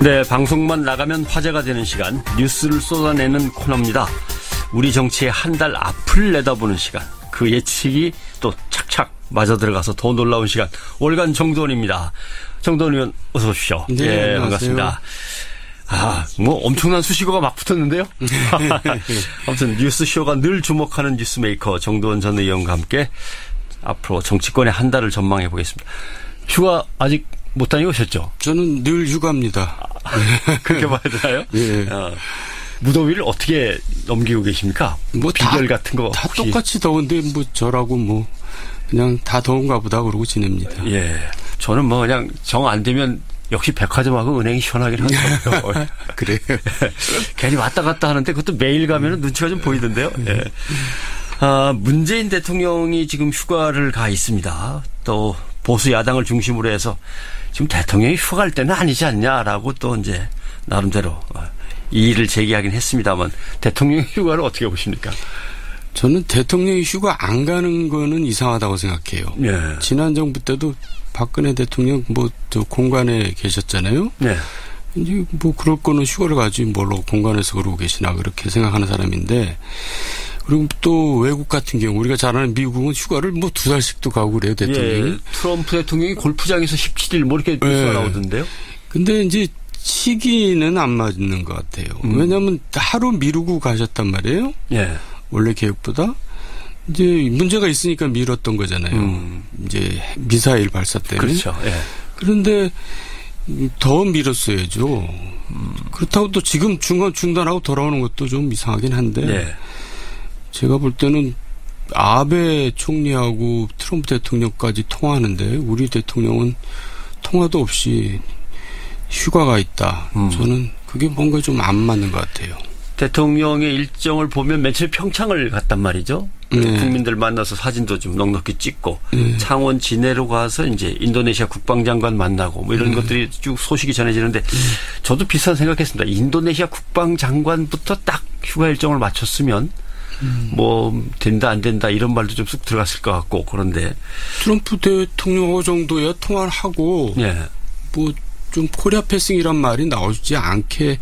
네, 방송만 나가면 화제가 되는 시간, 뉴스를 쏟아내는 코너입니다. 우리 정치의 한 달 앞을 내다보는 시간, 그 예측이 또 착착 맞아 들어가서 더 놀라운 시간, 월간 정도원입니다. 정도원 의원 어서 오십시오. 네, 예, 반갑습니다. 뭐 엄청난 수식어가 막 붙었는데요. 아무튼 뉴스쇼가 늘 주목하는 뉴스메이커 정도원 전 의원과 함께 앞으로 정치권의 한 달을 전망해 보겠습니다. 휴가 아직 못 다녀오셨죠? 저는 늘 휴가입니다. 그렇게 봐야 되나요? 예. 무더위를 어떻게 넘기고 계십니까? 뭐 비결 같은 거 다 혹시? 똑같이 더운데 뭐 저라고 뭐 그냥 다 더운가 보다 그러고 지냅니다. 예. 저는 뭐 그냥 정 안 되면 역시 백화점하고 은행이 시원하긴 하더라고요. 그래요. 괜히 왔다 갔다 하는데 그것도 매일 가면은 눈치가 좀 보이던데요. 예. 문재인 대통령이 지금 휴가를 가 있습니다. 또 보수 야당을 중심으로 해서 지금 대통령이 휴가할 때는 아니지 않냐라고 또 이제 나름대로 이의를 제기하긴 했습니다만 대통령 휴가를 어떻게 보십니까? 저는 대통령이 휴가 안 가는 거는 이상하다고 생각해요. 예. 지난 정부 때도 박근혜 대통령 저 공관에 계셨잖아요. 네. 이제 뭐 그럴 거는 휴가를 가지 뭘로 공관에서 그러고 계시나 그렇게 생각하는 사람인데, 그리고 또 외국 같은 경우 우리가 잘 아는 미국은 휴가를 뭐 2달씩도 가고 그래요, 대통령이. 예. 트럼프 대통령이 골프장에서 17일 뭐 이렇게 뉴스가 나오던데요. 근데 이제 시기는 안 맞는 것 같아요. 왜냐하면 하루 미루고 가셨단 말이에요. 예. 원래 계획보다. 이제 문제가 있으니까 미뤘던 거잖아요. 이제 미사일 발사 때문에. 그렇죠. 예. 그런데 더 미뤘어야죠. 그렇다고 또 지금 중단하고 돌아오는 것도 좀 이상하긴 한데. 예. 제가 볼 때는 아베 총리하고 트럼프 대통령까지 통화하는데 우리 대통령은 통화도 없이 휴가가 있다. 저는 그게 뭔가 좀 안 맞는 것 같아요. 대통령의 일정을 보면 며칠 평창을 갔단 말이죠. 네. 국민들 만나서 사진도 좀 넉넉히 찍고 창원 진해로 가서 이제 인도네시아 국방장관 만나고 뭐 이런 것들이 쭉 소식이 전해지는데 저도 비슷한 생각했습니다. 인도네시아 국방장관부터 딱 휴가 일정을 맞췄으면 뭐 된다 안 된다 이런 말도 좀 쑥 들어갔을 것 같고 그런데 트럼프 대통령 정도야 통화를 하고 예. 뭐 좀 코리아 패싱이란 말이 나오지 않게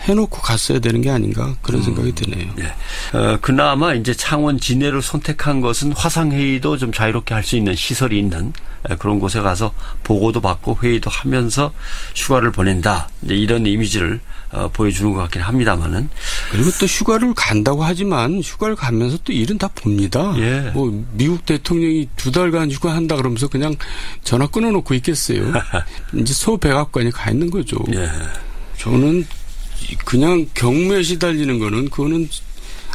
해놓고 갔어야 되는 게 아닌가 그런 생각이 드네요. 예. 그나마 이제 창원 진해를 선택한 것은 화상회의도 좀 자유롭게 할 수 있는 시설이 있는 그런 곳에 가서 보고도 받고 회의도 하면서 휴가를 보낸다. 이제 이런 이미지를 보여주는 것 같긴 합니다만은. 그리고 또 휴가를 간다고 하지만 휴가를 가면서 또 일은 다 봅니다. 예. 뭐 미국 대통령이 2달간 휴가한다 그러면서 그냥 전화 끊어놓고 있겠어요. 이제 소백악관이 가 있는 거죠. 예. 저는 그냥 경무에 시달리는 거는 그거는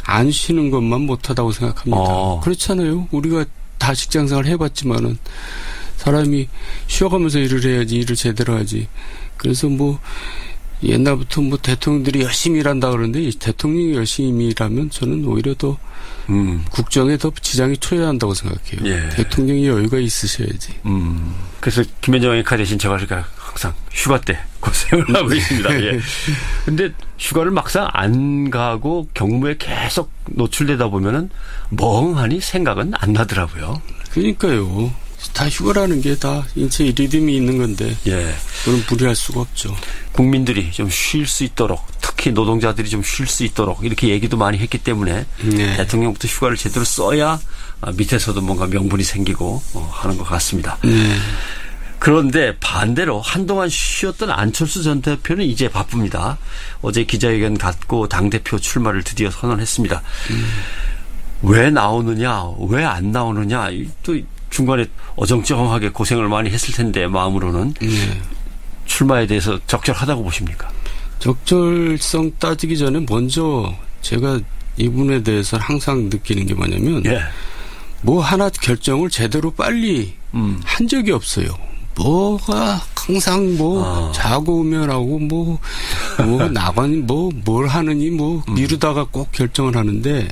안 쉬는 것만 못하다고 생각합니다. 그렇잖아요. 우리가 다 직장생활 해봤지만은 사람이 쉬어가면서 일을 해야지 일을 제대로 하지. 그래서 뭐 옛날부터 뭐 대통령들이 열심히 일한다 그러는데 대통령이 열심히 일하면 저는 오히려 더 국정에 더 지장이 초래한다고 생각해요. 예. 대통령이 여유가 있으셔야지. 그래서 김현정 의카 대신 제가 항상 휴가 때 고생을 하고 있습니다. 예. 근데 휴가를 막상 안 가고 경무에 계속 노출되다 보면은 멍하니 생각은 안 나더라고요. 그러니까요. 다 휴가라는 게 다 인체의 리듬이 있는 건데 예. 그건 무리할 수가 없죠. 국민들이 좀 쉴 수 있도록 특히 노동자들이 좀 쉴 수 있도록 이렇게 얘기도 많이 했기 때문에 네. 대통령부터 휴가를 제대로 써야 밑에서도 뭔가 명분이 생기고 하는 것 같습니다. 그런데 반대로 한동안 쉬었던 안철수 전 대표는 이제 바쁩니다. 어제 기자회견 갖고 당대표 출마를 드디어 선언했습니다. 왜 나오느냐 왜 안 나오느냐 또 중간에 어정쩡하게 고생을 많이 했을 텐데 마음으로는 출마에 대해서 적절하다고 보십니까? 적절성 따지기 전에 먼저 제가 이분에 대해서 항상 느끼는 게 뭐냐면 뭐 하나 결정을 제대로 빨리 한 적이 없어요. 뭐가 항상 뭐 자고 오면 하고 뭐 나가니 뭘 하느니 뭐 미루다가 꼭 결정을 하는데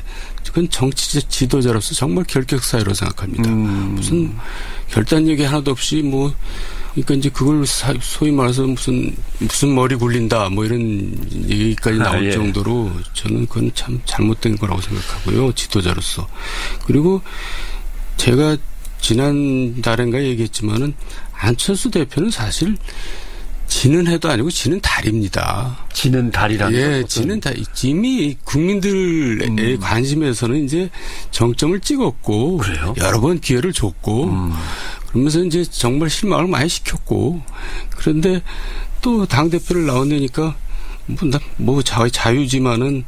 그건 정치 지도자로서 정말 결격사유라고 생각합니다. 무슨 결단력이 하나도 없이 뭐 그러니까 이제 그걸 소위 말해서 무슨 머리 굴린다 뭐 이런 얘기까지 나올 정도로 저는 그건 참 잘못된 거라고 생각하고요. 지도자로서. 그리고 제가 지난달인가 얘기했지만은 안철수 대표는 사실 지는 해도 아니고 지는 달입니다. 지는 달이라는 예, 지는 달. 이미 국민들의 관심에서는 이제 정점을 찍었고 그래요? 여러 번 기회를 줬고 그러면서 이제 정말 실망을 많이 시켰고 그런데 또 당대표를 나온다니까 뭐 자유지만은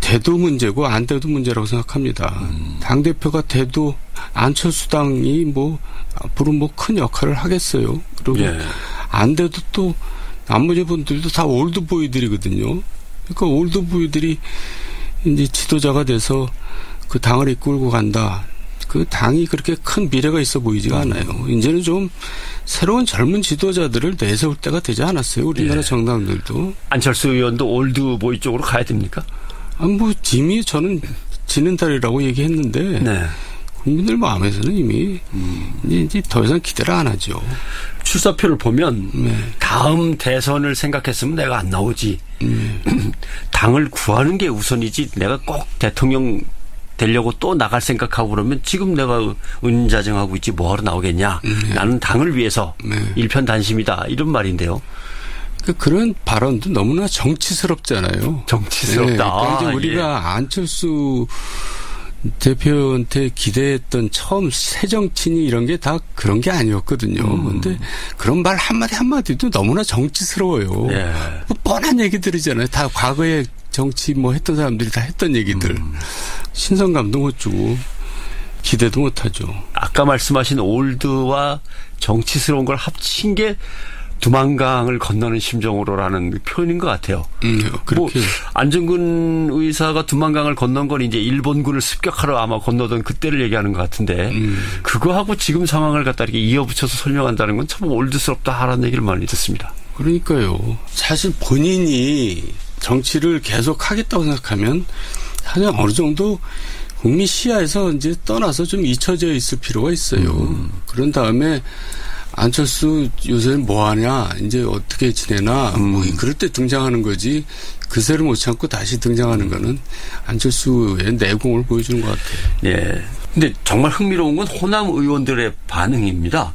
돼도 문제고 안 돼도 문제라고 생각합니다. 당대표가 돼도 안철수 당이 뭐 앞으로 뭐 큰 역할을 하겠어요. 그리고 예. 안 돼도 또 나머지 분들도 다 올드보이들이거든요. 그러니까 올드보이들이 이제 지도자가 돼서 그 당을 이끌고 간다. 그 당이 그렇게 큰 미래가 있어 보이지가 않아요. 이제는 좀 새로운 젊은 지도자들을 내세울 때가 되지 않았어요. 우리나라 예. 정당들도. 안철수 의원도 올드보이 쪽으로 가야 됩니까? 뭐 이미 저는 지는 달이라고 얘기했는데 네. 국민들 마음에서는 이미 이제 더 이상 기대를 안 하죠. 출사표를 보면 네. 다음 대선을 생각했으면 내가 안 나오지. 당을 구하는 게 우선이지 내가 꼭 대통령 되려고 또 나갈 생각하고 그러면 지금 내가 은자정하고 있지 뭐하러 나오겠냐. 나는 당을 위해서 일편단심이다. 이런 말인데요. 그런 발언도 너무나 정치스럽잖아요. 정치스럽다. 네, 그러니까 이제 우리가 안철수 대표한테 기대했던 처음 새정치니 이런 게 다 그런 게 아니었거든요. 그런데 그런 말 한마디도 너무나 정치스러워요. 네. 뭐 뻔한 얘기들이잖아요. 다 과거에 정치 뭐 했던 사람들이 다 했던 얘기들. 신선감도 못 주고 기대도 못 하죠. 아까 말씀하신 올드와 정치스러운 걸 합친 게 두만강을 건너는 심정으로라는 표현인 것 같아요. 그렇게. 뭐 안정근 의사가 두만강을 건넌 건 이제 일본군을 습격하러 아마 건너던 그때를 얘기하는 것 같은데 그거하고 지금 상황을 갖다 이렇게 이어붙여서 설명한다는 건 참 올드스럽다 하라는 얘기를 많이 듣습니다. 그러니까요. 사실 본인이 정치를 계속 하겠다고 생각하면 사실 어느 정도 국민 시야에서 이제 떠나서 좀 잊혀져 있을 필요가 있어요. 그런 다음에 안철수 요새는 뭐하냐 이제 어떻게 지내나 뭐 그럴 때 등장하는 거지 그새를 못 참고 다시 등장하는 거는 안철수의 내공을 보여주는 것 같아요. 네. 근데 정말 흥미로운 건 호남 의원들의 반응입니다.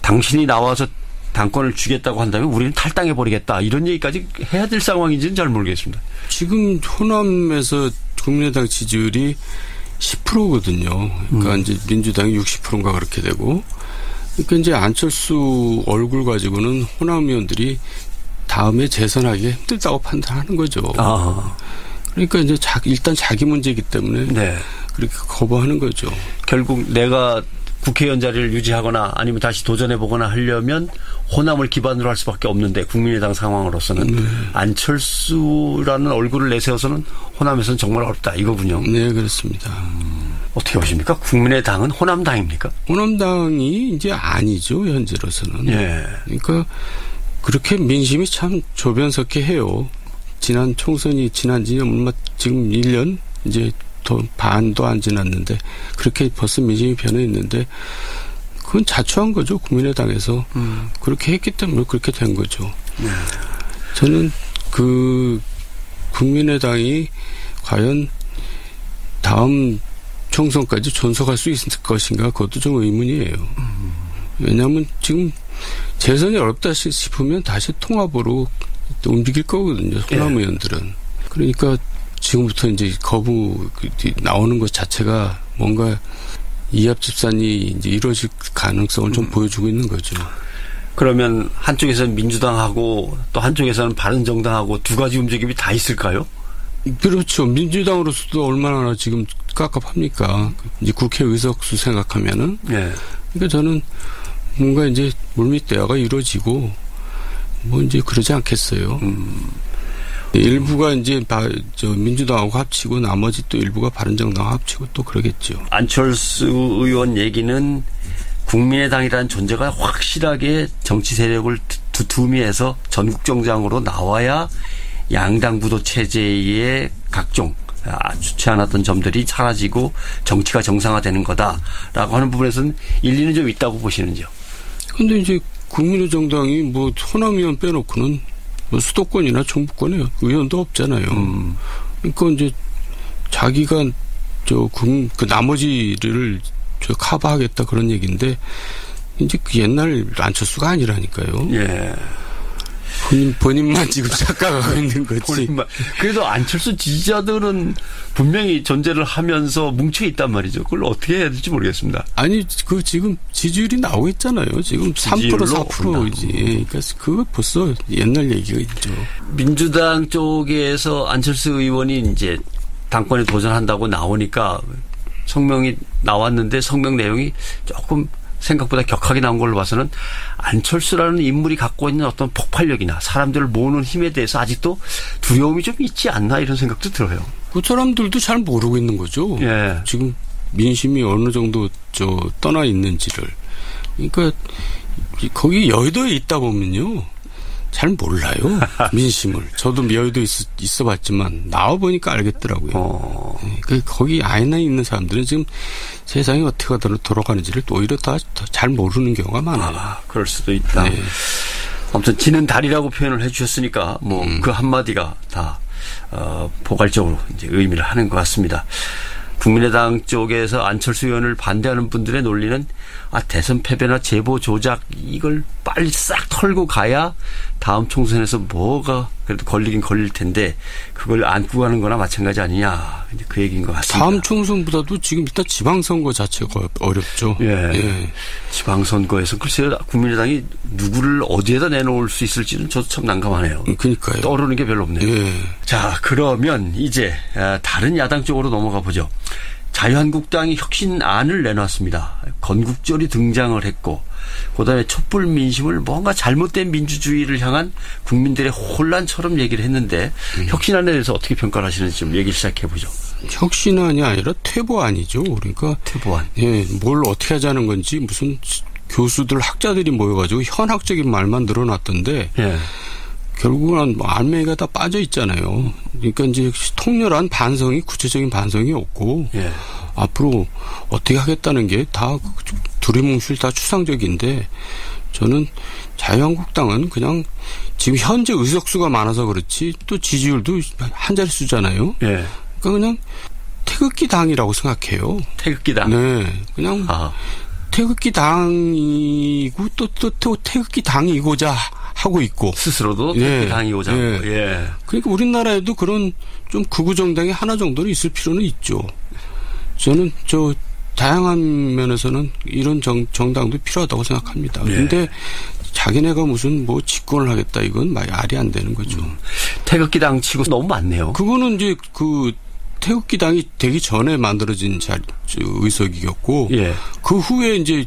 당신이 나와서 당권을 주겠다고 한다면 우리는 탈당해버리겠다 이런 얘기까지 해야 될 상황인지는 잘 모르겠습니다. 지금 호남에서 국민의당 지지율이 10%거든요. 그러니까 이제 민주당이 60%인가 그렇게 되고 그러니까 이제 안철수 얼굴 가지고는 호남 의원들이 다음에 재선하기 힘들다고 판단하는 거죠. 아. 그러니까 이제 일단 자기 문제이기 때문에 네. 그렇게 거부하는 거죠. 결국 내가 국회의원 자리를 유지하거나 아니면 다시 도전해보거나 하려면 호남을 기반으로 할 수밖에 없는데 국민의당 상황으로서는 안철수라는 얼굴을 내세워서는 호남에서는 정말 어렵다 이거군요. 네, 그렇습니다. 어떻게 보십니까? 국민의당은 호남당입니까? 호남당이 이제 아니죠, 현재로서는. 예. 그러니까 그렇게 민심이 참 조변석해해요. 지난 총선이 지난 지 얼마 지금 1년 이제 더 반도 안 지났는데 그렇게 벌써 민심이 변해 있는데 그건 자초한 거죠. 국민의당에서. 그렇게 했기 때문에 그렇게 된 거죠. 저는 그 국민의당이 과연 다음 총선까지 존속할 수 있을 것인가 그것도 좀 의문이에요. 왜냐하면 지금 재선이 어렵다 싶으면 다시 통합으로 움직일 거거든요. 호남 의원들은. 그러니까 지금부터 이제 거부 나오는 것 자체가 뭔가 이합 집산이 이제 이루어질 가능성을 좀 보여주고 있는 거죠. 그러면 한쪽에서는 민주당하고 또 한쪽에서는 바른정당하고 두 가지 움직임이 다 있을까요? 그렇죠. 민주당으로서도 얼마나 지금 깝깝합니까? 이제 국회 의석수 생각하면은. 네. 그러니까 저는 뭔가 이제 물밑 대화가 이루어지고 뭐 이제 그러지 않겠어요. 일부가 이제 민주당하고 합치고 나머지 또 일부가 바른정당하고 합치고 또 그러겠죠. 안철수 의원 얘기는 국민의당이라는 존재가 확실하게 정치 세력을 두미해서 전국정당으로 나와야 양당 부도 체제의 각종 좋지 않았던 점들이 사라지고 정치가 정상화되는 거다라고 하는 부분에서는 일리는 좀 있다고 보시는지요? 그런데 이제 국민의 정당이 뭐 호남 의원 빼놓고는 뭐 수도권이나 충북권에 의원도 없잖아요. 그러니까 이제 자기가 그 나머지를 커버하겠다 그런 얘기인데 이제 그 옛날 안철수가 아니라니까요. 예. 본인만 지금 착각하고 있는 거지. 본인만. 그래도 안철수 지지자들은 분명히 존재를 하면서 뭉쳐 있단 말이죠. 그걸 어떻게 해야 될지 모르겠습니다. 아니, 그 지금 지지율이 나오고 있잖아요. 지금 3% 4%지. 그러니까 그거 벌써 옛날 얘기가 있죠. 민주당 쪽에서 안철수 의원이 이제 당권에 도전한다고 나오니까 성명이 나왔는데 성명 내용이 조금 생각보다 격하게 나온 걸로 봐서는 안철수라는 인물이 갖고 있는 어떤 폭발력이나 사람들을 모으는 힘에 대해서 아직도 두려움이 좀 있지 않나 이런 생각도 들어요. 그 사람들도 잘 모르고 있는 거죠. 예. 지금 민심이 어느 정도 떠나 있는지를. 그러니까 거기 여의도에 있다 보면요. 잘 몰라요. 민심을. 저도 여의도에 있어봤지만 나와보니까 알겠더라고요. 거기 안에 있는 사람들은 지금 세상이 어떻게 돌아가는지를 오히려 다 잘 모르는 경우가 많아요. 그럴 수도 있다. 네. 아무튼 지는 달이라고 표현을 해 주셨으니까 뭐 그 한마디가 다 포괄적으로 이제 의미를 하는 것 같습니다. 국민의당 쪽에서 안철수 의원을 반대하는 분들의 논리는 대선 패배나 제보 조작 이걸 빨리 싹 털고 가야 다음 총선에서 뭐가 그래도 걸리긴 걸릴 텐데 그걸 안고 가는 거나 마찬가지 아니냐. 이제 그 얘기인 것 같습니다. 다음 총선보다도 지금 일단 지방선거 자체가 어렵죠. 예. 지방선거에서 글쎄요. 국민의당이 누구를 어디에다 내놓을 수 있을지는 저도 참 난감하네요. 그러니까요. 떠오르는 게 별로 없네요. 예. 자, 그러면 이제 다른 야당 쪽으로 넘어가 보죠. 자유한국당이 혁신안을 내놨습니다. 건국절이 등장을 했고 그다음에 촛불 민심을 뭔가 잘못된 민주주의를 향한 국민들의 혼란처럼 얘기를 했는데 혁신안에 대해서 어떻게 평가를 하시는지 좀 얘기를 시작해보죠. 혁신안이 아니라 퇴보안이죠. 그러니까 퇴보안. 예, 뭘 어떻게 하자는 건지 무슨 교수들 학자들이 모여가지고 현학적인 말만 늘어났던데 예. 결국은 알맹이가 다 빠져 있잖아요. 그러니까 이제 통렬한 반성이 구체적인 반성이 없고 예. 앞으로 어떻게 하겠다는 게 다 두리뭉실 다 추상적인데 저는 자유한국당은 그냥 지금 현재 의석수가 많아서 그렇지 또 지지율도 한 자릿수잖아요. 예. 그러니까 그냥 태극기 당이라고 생각해요. 태극기 당. 네, 그냥 태극기 당이고 또 태극기 당이고자 하고 있고 스스로도 태극기 당이고자 하고. 예. 그러니까 우리나라에도 그런 좀 극우 정당이 하나 정도는 있을 필요는 있죠. 저는 다양한 면에서는 이런 정당도 필요하다고 생각합니다. 그런데 예. 자기네가 무슨 뭐 집권을 하겠다 이건 말이 안 되는 거죠. 태극기 당 치고 너무 많네요. 그거는 이제 그 태극기 당이 되기 전에 만들어진 의석이었고 예. 그 후에 이제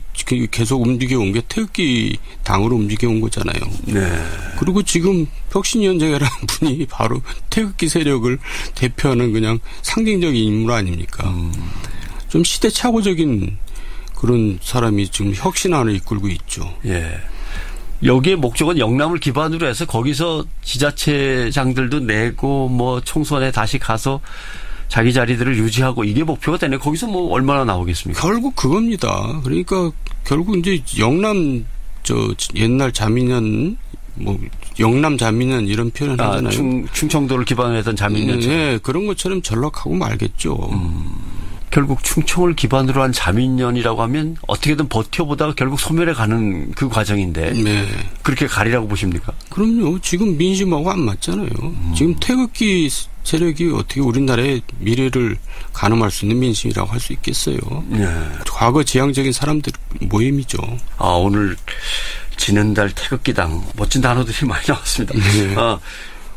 계속 움직여온 게 태극기 당으로 움직여온 거잖아요. 네. 그리고 지금 혁신위원장이라는 분이 바로 태극기 세력을 대표하는 그냥 상징적인 인물 아닙니까? 좀 시대착오적인 그런 사람이 지금 혁신안을 이끌고 있죠. 예. 여기에 목적은 영남을 기반으로 해서 거기서 지자체장들도 내고 뭐 총선에 다시 가서 자기 자리들을 유지하고 이게 목표가 되네. 거기서 뭐 얼마나 나오겠습니까? 결국 그겁니다. 그러니까 결국 이제 영남 옛날 자민련 뭐 영남 자민련 이런 표현을 하잖아요. 충청도를 기반으로 했던 자민련. 네, 그런 것처럼 전락하고 말겠죠. 결국 충청을 기반으로 한 자민련이라고 하면 어떻게든 버텨보다가 결국 소멸해 가는 그 과정인데 네. 그렇게 가리라고 보십니까? 그럼요. 지금 민심하고 안 맞잖아요. 지금 태극기 세력이 어떻게 우리나라의 미래를 가늠할 수 있는 민심이라고 할 수 있겠어요. 네. 과거 지향적인 사람들 모임이죠. 오늘 지는달 태극기당 멋진 단어들이 많이 나왔습니다. 네.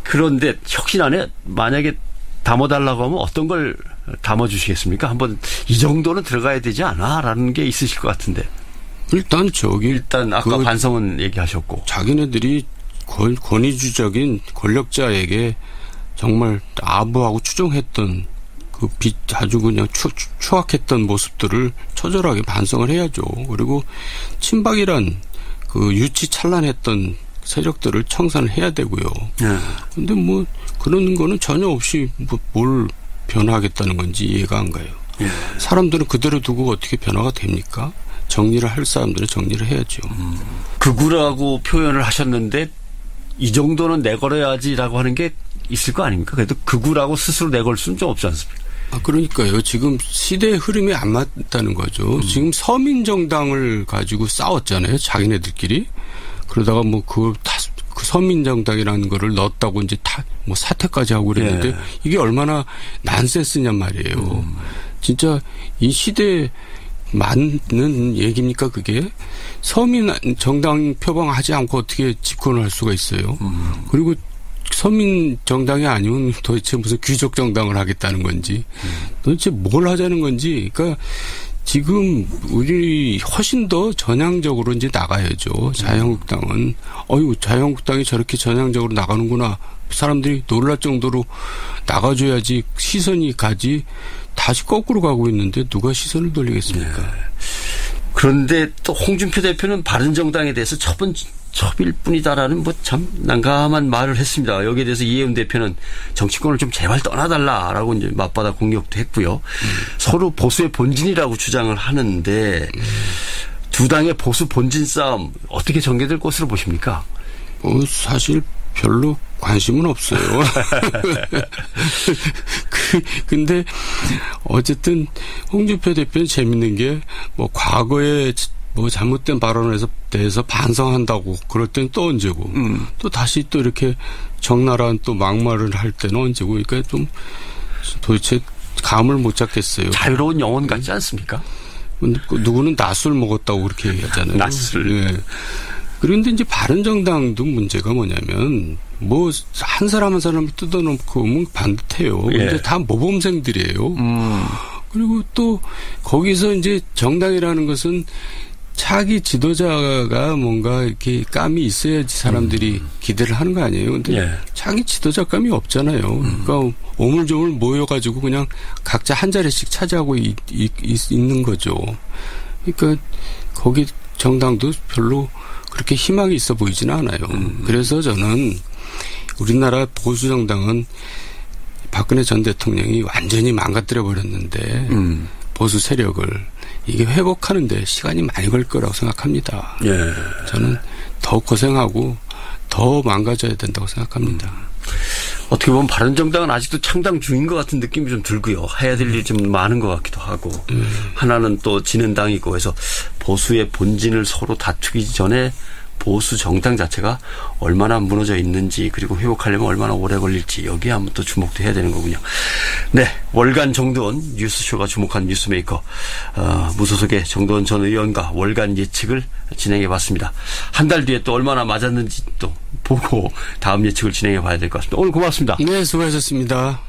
그런데 혁신안에 만약에 담아달라고 하면 어떤 걸 담아주시겠습니까? 한번 이 정도는 들어가야 되지 않아? 라는 게 있으실 것 같은데. 일단 아까 반성은 얘기하셨고. 자기네들이 권위주적인 권력자에게 정말 아부하고 추종했던 그 아주 그냥 추악했던 모습들을 처절하게 반성을 해야죠. 그리고 친박이란 그 유치찬란했던 세력들을 청산을 해야 되고요. 근데 뭐 그런 거는 전혀 없이 뭘 변화하겠다는 건지 이해가 안 가요. 사람들은 그대로 두고 어떻게 변화가 됩니까? 정리를 할 사람들은 정리를 해야죠. 극우라고 표현을 하셨는데 이 정도는 내걸어야지라고 하는 게 있을 거 아닙니까? 그래도 극우라고 스스로 내걸 수는 좀 없지 않습니까? 그러니까요. 지금 시대의 흐름이 안 맞다는 거죠. 지금 서민정당을 가지고 싸웠잖아요. 자기네들끼리. 그러다가 뭐 그 서민정당이라는 거를 넣었다고 이제 뭐 사퇴까지 하고 그랬는데 예. 이게 얼마나 난센스냔 말이에요. 진짜 이 시대에 맞는 얘기입니까 그게? 서민 정당 표방하지 않고 어떻게 집권을 할 수가 있어요. 그리고 서민 정당이 아니면 도대체 무슨 귀족 정당을 하겠다는 건지 도대체 뭘 하자는 건지. 그러니까 지금 우리 훨씬 더 전향적으로 이제 나가야죠. 자유한국당은. 자유한국당이 저렇게 전향적으로 나가는구나. 사람들이 놀랄 정도로 나가줘야지 시선이 가지. 다시 거꾸로 가고 있는데 누가 시선을 돌리겠습니까? 네. 그런데 또 홍준표 대표는 바른정당에 대해서 첩일 뿐이다라는 뭐 참 난감한 말을 했습니다. 여기에 대해서 이해운 대표는 정치권을 좀 제발 떠나달라라고 이제 맞받아 공격도 했고요. 서로 보수의 본진이라고 주장을 하는데 두 당의 보수 본진 싸움 어떻게 전개될 것으로 보십니까? 사실 별로 관심은 없어요. 근데 어쨌든 홍준표 대표는 재밌는 게 뭐 과거에 뭐 잘못된 발언에 대해서 반성한다고 그럴 땐 또 언제고 또 다시 또 이렇게 적나라한 또 막말을 할 때는 언제고. 그러니까 좀 도대체 감을 못 잡겠어요. 자유로운 영혼 같지 않습니까? 누구는 낮술 먹었다고 그렇게 얘기하잖아요. 낮술. 예. 그런데 이제 바른정당도 문제가 뭐냐면 뭐 한 사람 한 사람을 뜯어놓고 오면 반듯해요. 근데 다 모범생들이에요. 그리고 또 거기서 이제 정당이라는 것은 차기 지도자가 뭔가 이렇게 감이 있어야지 사람들이 기대를 하는 거 아니에요. 근데 차기 지도자감이 없잖아요. 그러니까 오물조물 모여가지고 그냥 각자 한 자리씩 차지하고 있는 거죠. 그러니까 거기 정당도 별로 그렇게 희망이 있어 보이지는 않아요. 그래서 저는 우리나라 보수 정당은 박근혜 전 대통령이 완전히 망가뜨려 버렸는데 보수 세력을 이게 회복하는데 시간이 많이 걸 거라고 생각합니다. 예. 저는 더 고생하고 더 망가져야 된다고 생각합니다. 어떻게 보면 바른정당은 아직도 창당 중인 것 같은 느낌이 좀 들고요. 해야 될 일이 좀 많은 것 같기도 하고 하나는 또 지는 당이고 해서 보수의 본진을 서로 다투기 전에 보수 정당 자체가 얼마나 무너져 있는지 그리고 회복하려면 얼마나 오래 걸릴지 여기에 한번 또 주목도 해야 되는 거군요. 네, 월간 정두원 뉴스쇼가 주목한 뉴스메이커 무소속의 정두원 전 의원과 월간 예측을 진행해봤습니다. 한 달 뒤에 또 얼마나 맞았는지 또 보고 다음 예측을 진행해봐야 될 것 같습니다. 오늘 고맙습니다. 네, 수고하셨습니다.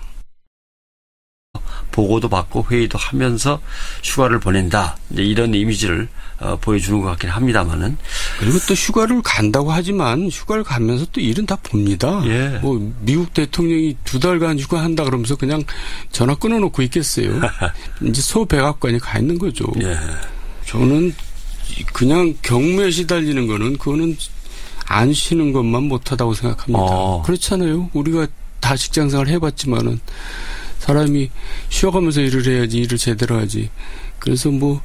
보고도 받고 회의도 하면서 휴가를 보낸다. 이제 이런 이미지를 보여주는 것 같긴 합니다만은. 그리고 또 휴가를 간다고 하지만 휴가를 가면서 또 일은 다 봅니다. 예. 뭐 미국 대통령이 2달간 휴가한다 그러면서 그냥 전화 끊어놓고 있겠어요. 이제 소백악관이 가 있는 거죠. 예. 저는 그냥 경무에 시달리는 거는 그거는 안 쉬는 것만 못하다고 생각합니다. 그렇잖아요. 우리가 다 직장생활 해봤지만은 사람이 쉬어가면서 일을 해야지 일을 제대로 하지. 그래서 뭐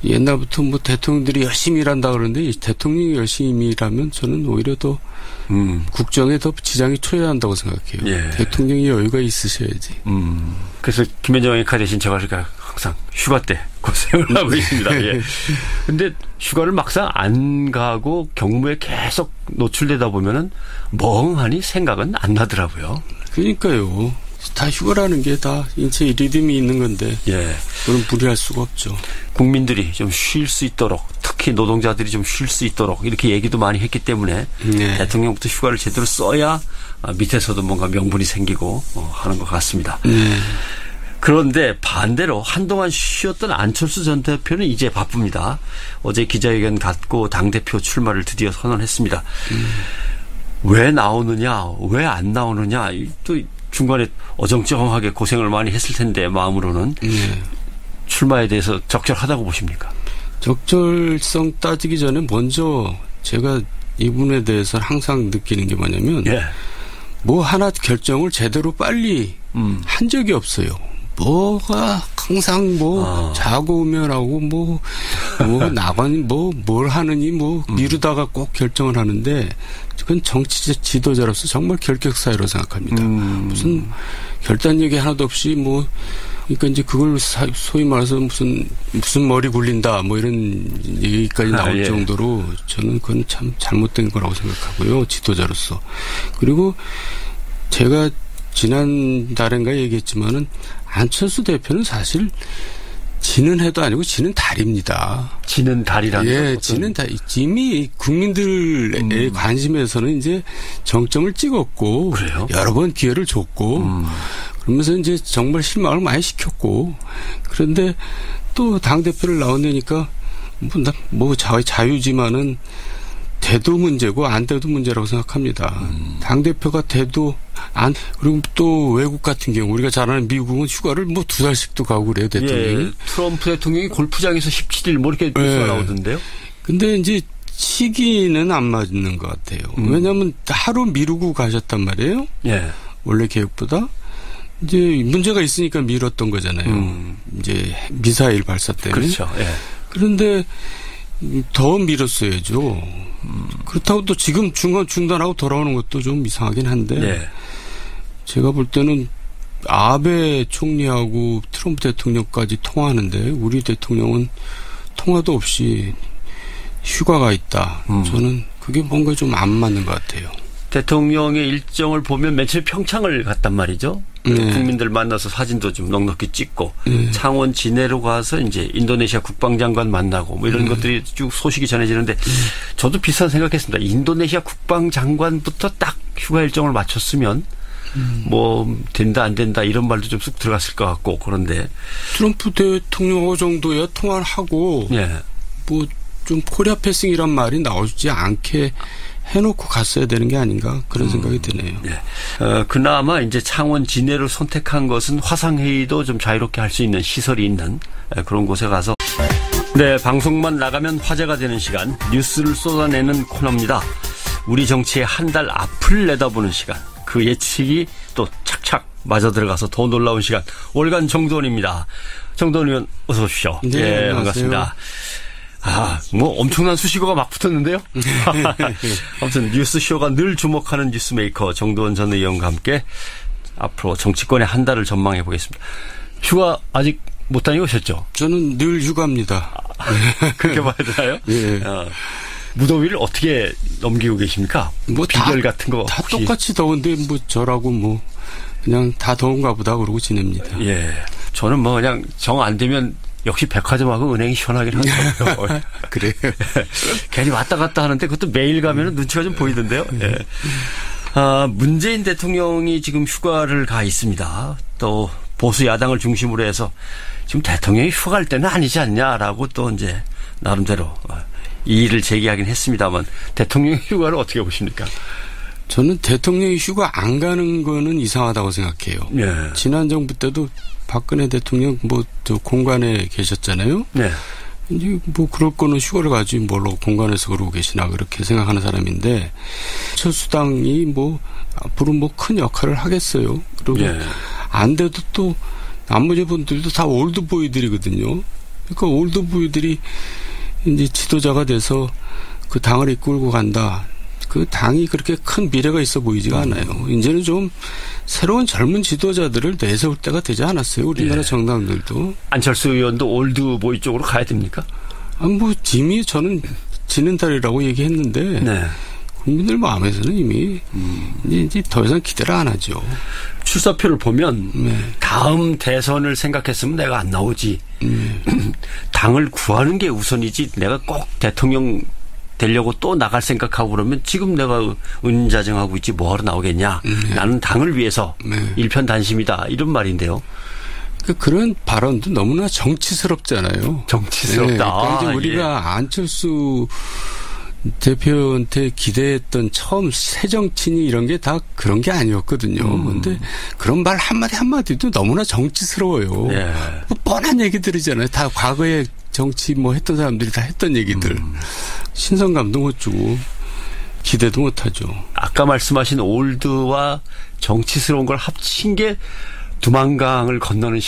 옛날부터 뭐 대통령들이 열심히 일한다 그러는데 대통령이 열심히 일하면 저는 오히려 더 국정에 더 지장이 초래한다고 생각해요. 예. 대통령이 여유가 있으셔야지. 그래서 김현정 앵커 대신 제가 항상 휴가 때 고생을 하고 있습니다. 예. 근데 휴가를 막상 안 가고 경무에 계속 노출되다 보면은 멍하니 생각은 안 나더라고요. 그러니까요. 다 휴가라는 게 다 인체의 리듬이 있는 건데 그건 무리할 수가 없죠. 국민들이 좀 쉴 수 있도록 특히 노동자들이 좀 쉴 수 있도록 이렇게 얘기도 많이 했기 때문에 대통령부터 휴가를 제대로 써야 밑에서도 뭔가 명분이 생기고 하는 것 같습니다. 그런데 반대로 한동안 쉬었던 안철수 전 대표는 이제 바쁩니다. 어제 기자회견 갖고 당대표 출마를 드디어 선언했습니다. 왜 나오느냐 왜 안 나오느냐 또 중간에 어정쩡하게 고생을 많이 했을 텐데 마음으로는 출마에 대해서 적절하다고 보십니까? 적절성 따지기 전에 먼저 제가 이분에 대해서 항상 느끼는 게 뭐냐면 뭐 하나 결정을 제대로 빨리 한 적이 없어요. 뭐가 항상 뭐 자고 오면 하고 뭐 나가니 뭘 하느니 미루다가 꼭 결정을 하는데 그건 정치 지도자로서 정말 결격사유라고 생각합니다. 무슨 결단력이 하나도 없이 그러니까 이제 그걸 소위 말해서 무슨 머리 굴린다 뭐 이런 얘기까지 나올 정도로 저는 그건 참 잘못된 거라고 생각하고요. 지도자로서. 그리고 제가 지난달인가 얘기했지만은 안철수 대표는 사실 지는 해도 아니고 지는 달입니다. 지는 달이라는 예, 지는 달. 이미 국민들의 관심에서는 이제 정점을 찍었고 그래요? 여러 번 기회를 줬고 그러면서 이제 정말 실망을 많이 시켰고 그런데 또 당대표를 나온다니까 뭐 자유지만은 돼도 문제고 안 돼도 문제라고 생각합니다. 당대표가 돼도 그리고 또 외국 같은 경우 우리가 잘 아는 미국은 휴가를 뭐 2달씩도 가고 그래요, 대통령이. 예, 트럼프 대통령이 골프장에서 17일 뭐 이렇게 뉴스가 나오던데요. 근데 이제 시기는 안 맞는 것 같아요. 왜냐하면 하루 미루고 가셨단 말이에요. 예. 원래 계획보다. 이제 문제가 있으니까 미뤘던 거잖아요. 이제 미사일 발사 때문에. 그렇죠. 예. 그런데 더 미뤘어야죠. 그렇다고 또 지금 중단하고 돌아오는 것도 좀 이상하긴 한데 예. 제가 볼 때는 아베 총리하고 트럼프 대통령까지 통화하는데 우리 대통령은 통화도 없이 휴가가 있다. 저는 그게 뭔가 좀 안 맞는 것 같아요. 대통령의 일정을 보면 며칠 평창을 갔단 말이죠. 네. 국민들 만나서 사진도 좀 넉넉히 찍고 창원 진해로 가서 이제 인도네시아 국방장관 만나고 뭐 이런 것들이 쭉 소식이 전해지는데 저도 비슷한 생각했습니다. 인도네시아 국방장관부터 딱 휴가 일정을 맞췄으면 뭐 된다 안 된다 이런 말도 좀 쑥 들어갔을 것 같고 그런데 트럼프 대통령 정도야 통화를 하고 예. 뭐 좀 코리아 패싱이란 말이 나오지 않게 해놓고 갔어야 되는 게 아닌가 그런 생각이 드네요. 네. 그나마 이제 창원 진해를 선택한 것은 화상회의도 좀 자유롭게 할 수 있는 시설이 있는 그런 곳에 가서 네, 방송만 나가면 화제가 되는 시간 뉴스를 쏟아내는 코너입니다. 우리 정치의 한 달 앞을 내다보는 시간 그 예측이 또 착착 맞아 들어가서 더 놀라운 시간 월간 정도원입니다. 정도원 의원 어서 오십시오. 네, 예, 반갑습니다. 뭐 엄청난 수식어가 막 붙었는데요. 아무튼 뉴스쇼가 늘 주목하는 뉴스메이커 정도원 전 의원과 함께 앞으로 정치권의 한 달을 전망해 보겠습니다. 휴가 아직 못 다녀오셨죠? 저는 늘 휴가입니다. 그렇게 봐야 되나요? 예. 무더위를 어떻게 넘기고 계십니까? 뭐 비결 같은 거 다 혹시? 똑같이 더운데 뭐 저라고 뭐 그냥 다 더운가 보다 그러고 지냅니다. 예. 저는 뭐 그냥 정 안 되면 역시 백화점하고 은행이 시원하긴 하더라고요. 그래요. 괜히 왔다 갔다 하는데 그것도 매일 가면은 눈치가 좀 보이던데요. 예. 문재인 대통령이 지금 휴가를 가 있습니다. 또 보수 야당을 중심으로 해서 지금 대통령이 휴가 갈 때는 아니지 않냐라고 또 이제 나름대로 이의를 제기하긴 했습니다만 대통령의 휴가를 어떻게 보십니까? 저는 대통령이 휴가 안 가는 거는 이상하다고 생각해요. 예. 지난 정부 때도 박근혜 대통령 저 공관에 계셨잖아요. 네. 이제 뭐 그럴 거는 휴가를 가지 뭘로 공관에서 그러고 계시나 그렇게 생각하는 사람인데 철수당이 뭐 앞으로 뭐 큰 역할을 하겠어요. 그리고 예. 안 돼도 또 나머지 분들도 다 올드보이들이거든요. 그러니까 올드보이들이 이제 지도자가 돼서 그 당을 이끌고 간다. 그 당이 그렇게 큰 미래가 있어 보이지가 않아요. 이제는 좀 새로운 젊은 지도자들을 내세울 때가 되지 않았어요. 우리나라 예. 정당들도. 안철수 의원도 올드보이 쪽으로 가야 됩니까? 뭐 이미 저는 지는 달이라고 얘기했는데 네. 국민들 마음에서는 이미 이제 더 이상 기대를 안 하죠. 출사표를 보면 네. 다음 대선을 생각했으면 내가 안 나오지. 당을 구하는 게 우선이지 내가 꼭 대통령 되려고 또 나갈 생각하고 그러면 지금 내가 은자정하고 있지 뭐하러 나오겠냐. 나는 당을 위해서 일편단심이다. 이런 말인데요. 그런 발언도 너무나 정치스럽잖아요. 정치스럽다. 네, 그러니까 이제 우리가 안철수 대표한테 기대했던 처음 새정치니 이런 게 다 그런 게 아니었거든요. 그런데 그런 말 한마디도 너무나 정치스러워요. 예. 뭐 뻔한 얘기들이잖아요. 다 과거에 정치 뭐 했던 사람들이 다 했던 얘기들. 신선감도 못 주고 기대도 못 하죠. 아까 말씀하신 올드와 정치스러운 걸 합친 게 두만강을 건너는